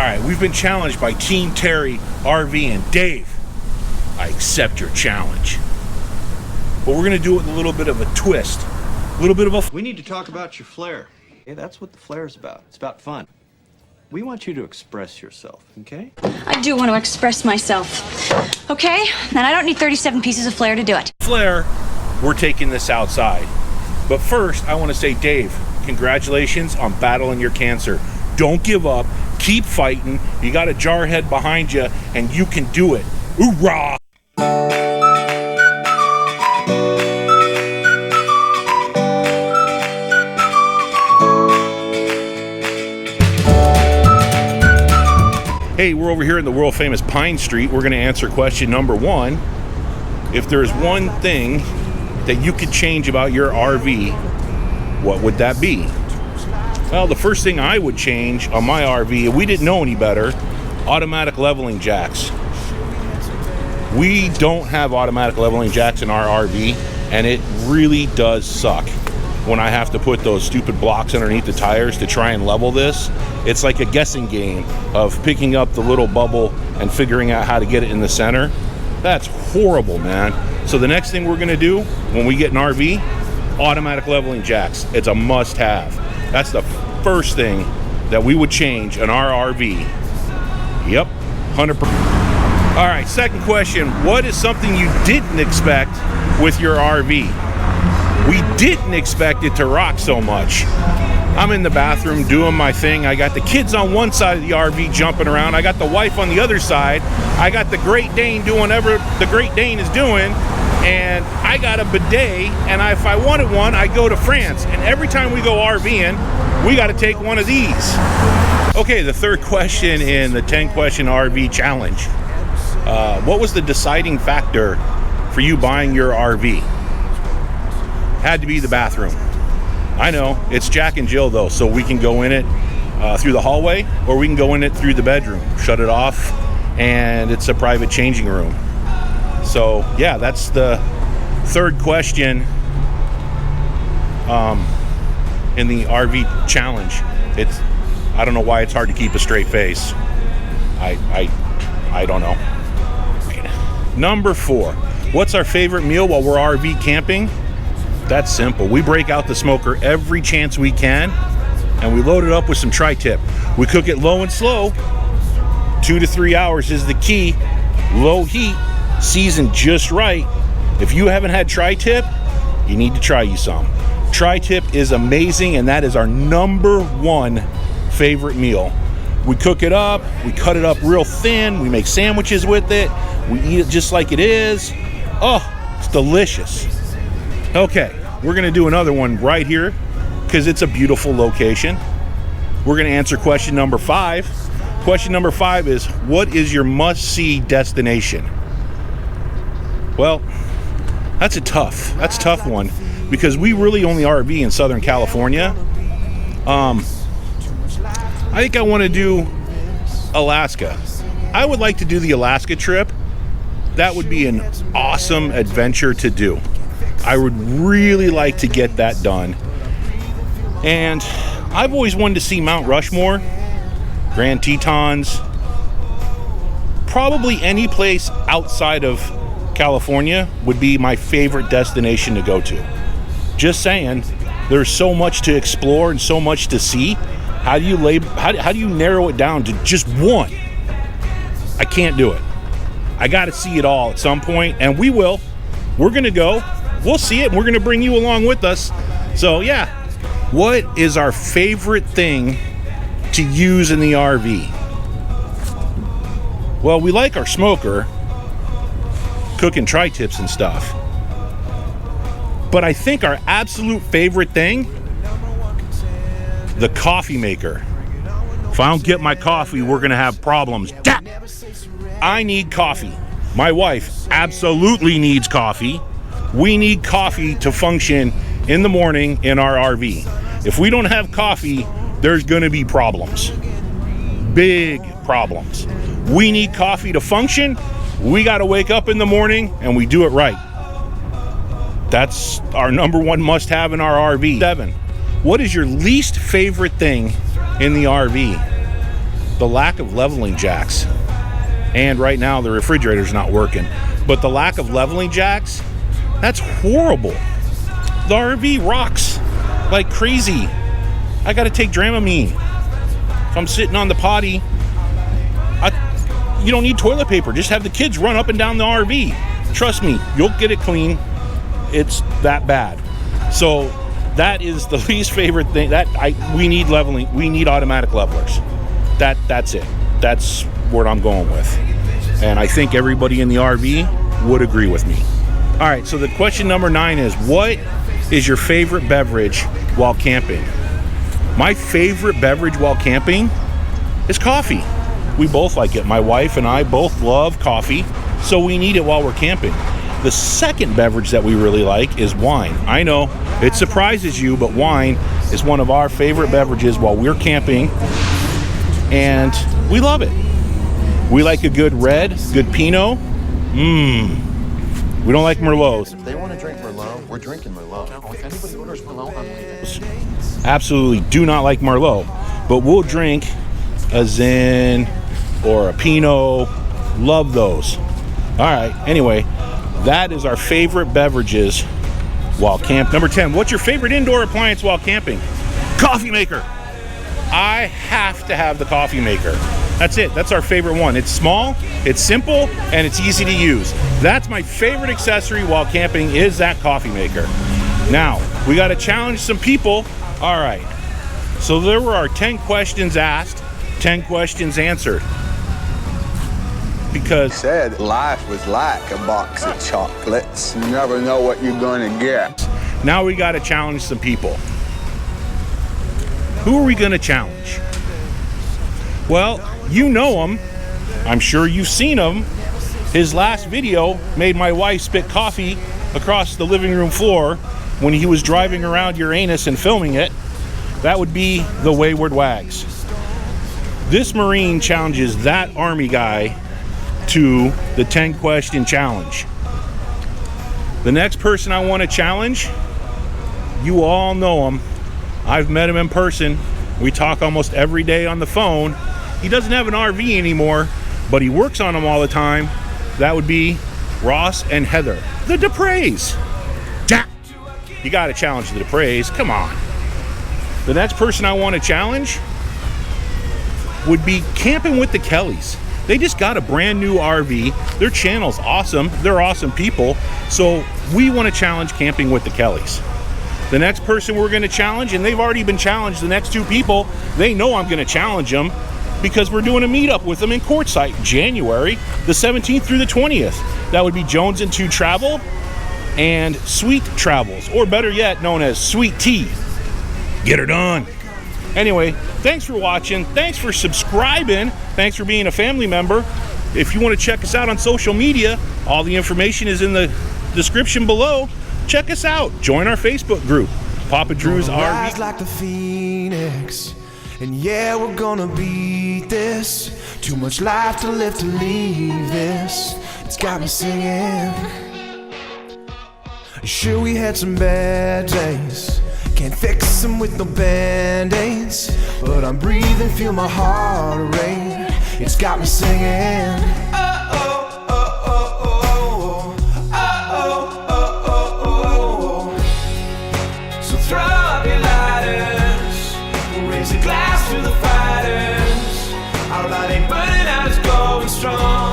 right, we've been challenged by Team Terry, RV, and Dave. I accept your challenge. But we're gonna do it with a little bit of a twist. A little bit of a... We need to talk about your flair. Hey, that's what the flair's about. It's about fun. We want you to express yourself, okay? I do want to express myself, okay? And I don't need 37 pieces of flair to do it. Flair, we're taking this outside. But first, I want to say, Dave, congratulations on battling your cancer. Don't give up. Keep fighting. You got a jarhead behind you, and you can do it. Hoorah! Hey, we're over here in the world famous Pine Street. We're going to answer question number 1. If there's one thing that you could change about your RV, what would that be? Well, the first thing I would change on my RV, if we didn't know any better, automatic leveling jacks. We don't have automatic leveling jacks in our RV, and it really does suck when I have to put those stupid blocks underneath the tires to try and level this. It's like a guessing game of picking up the little bubble and figuring out how to get it in the center. That's horrible, man. So the next thing we're gonna do when we get an RV, automatic leveling jacks. It's a must-have. That's the first thing that we would change in our RV. Yep, 100%. All right, second question. What is something you didn't expect with your RV? We didn't expect it to rock so much. I'm in the bathroom doing my thing. I got the kids on one side of the RV jumping around. I got the wife on the other side. I got the Great Dane doing whatever the Great Dane is doing. And I got a bidet, and if I wanted one, I go to France. And every time we go RVing, we got to take one of these. Okay, the third question in the 10-question RV challenge. What was the deciding factor for you buying your RV? Had to be the bathroom. I know, it's Jack and Jill though, so we can go in it through the hallway, or we can go in it through the bedroom, shut it off, and it's a private changing room. So yeah, that's the third question in the RV challenge. I don't know why it's hard to keep a straight face. I don't know. Number 4, what's our favorite meal while we're RV camping? That's simple. We break out the smoker every chance we can, and we load it up with some tri-tip. We cook it low and slow. 2 to 3 hours is the key. Low heat, seasoned just right. If you haven't had tri-tip, you need to try you some. Tri-tip is amazing, and that is our number 1 favorite meal. We cook it up, we cut it up real thin, we make sandwiches with it, we eat it just like it is. Oh, it's delicious. Okay, we're gonna do another one right here because it's a beautiful location. We're gonna answer question number 5. Question number 5 is, what is your must-see destination? Well, that's a tough one because we really only RV in Southern California. I think I want to do Alaska. I would like to do the Alaska trip. That would be an awesome adventure to do. I would really like to get that done. And I've always wanted to see Mount Rushmore, Grand Tetons, probably any place outside of California would be my favorite destination to go to. Just saying, there's so much to explore and so much to see. How do you narrow it down to just one? I can't do it. I got to see it all at some point, and we will. We're going to go. We'll see it, and we're going to bring you along with us. So, yeah. What is our favorite thing to use in the RV? Well, we like our smoker, cooking tri-tips and stuff. But I think our absolute favorite thing, the coffee maker. If I don't get my coffee, we're gonna have problems. I need coffee. My wife absolutely needs coffee. We need coffee to function in the morning in our RV. If we don't have coffee, there's gonna be problems. Big problems. We need coffee to function. We gotta wake up in the morning and we do it right. That's our number 1 must-have in our RV. 7. What is your least favorite thing in the RV? the lack of leveling jacks. And right now the refrigerator's not working. But the lack of leveling jacks, that's horrible. The RV rocks like crazy. I gotta take Dramamine. If I'm sitting on the potty, you don't need toilet paper. Just have the kids run up and down the RV. Trust me, you'll get it clean. It's that bad. So that is the least favorite thing. We need leveling. We need automatic levelers. That's it. That's what I'm going with. And I think everybody in the RV would agree with me. All right, so the question number 9 is, what is your favorite beverage while camping? My favorite beverage while camping is coffee. We both like it. My wife and I both love coffee, so we need it while we're camping. The second beverage that we really like is wine. I know it surprises you, but wine is one of our favorite beverages while we're camping, and we love it. We like a good red, good Pinot. We don't like Merlots. If they want to drink Merlot, we're drinking Merlot. If anybody orders Merlot, I'm leaving. Absolutely do not like Merlot, but we'll drink a Zin or a Pinot. Love those. All right, anyway, that is our favorite beverages while camp. Number 10, what's your favorite indoor appliance while camping? Coffee maker. I have to have the coffee maker. That's it. That's our favorite one. It's small, it's simple, and it's easy to use. That's my favorite accessory while camping, is that coffee maker. Now, we got to challenge some people. All right. So there were our 10 questions asked, 10 questions answered. Because said life was like a box of chocolates. You never know what you're going to get. now we got to challenge some people. Who are we going to challenge? Well, you know him. I'm sure you've seen him. His last video made my wife spit coffee across the living room floor when he was driving around Uranus and filming it. That would be the Wayward Wags. This Marine challenges that Army guy to the 10 question challenge. The next person I want to challenge, you all know him. I've met him in person. We talk almost every day on the phone. He doesn't have an RV anymore, but he works on them all the time. That would be Ross and Heather, the Dupreys. Jack, you got to challenge the Dupreys. Come on. The next person I want to challenge would be Camping with the Kellys. They just got a brand new RV. Their channel's awesome. They're awesome people. So we want to challenge Camping with the Kellys. The next person we're going to challenge, and they've already been challenged, the next two people, they know I'm going to challenge them because we're doing a meetup with them in Quartzsite, January the 17th through the 20th. That would be Jones and Two Travel and Sweet Travels, or better yet, known as Sweet Tea. Get her done. Anyway, thanks for watching. Thanks for subscribing. Thanks for being a family member. If you want to check us out on social media, all the information is in the description below. Check us out. Join our Facebook group, Papa Drew's Rise RV. like the phoenix, and yeah, we're gonna beat this. Too much life to live to leave this. It's got me singing. Sure, we had some bad days. Can't fix them with no band-aids, but I'm breathing, feel my heart rate. It's got me singing. So throw up your lighters, we'll raise a glass to the fighters. Our light ain't burning out, it's going strong.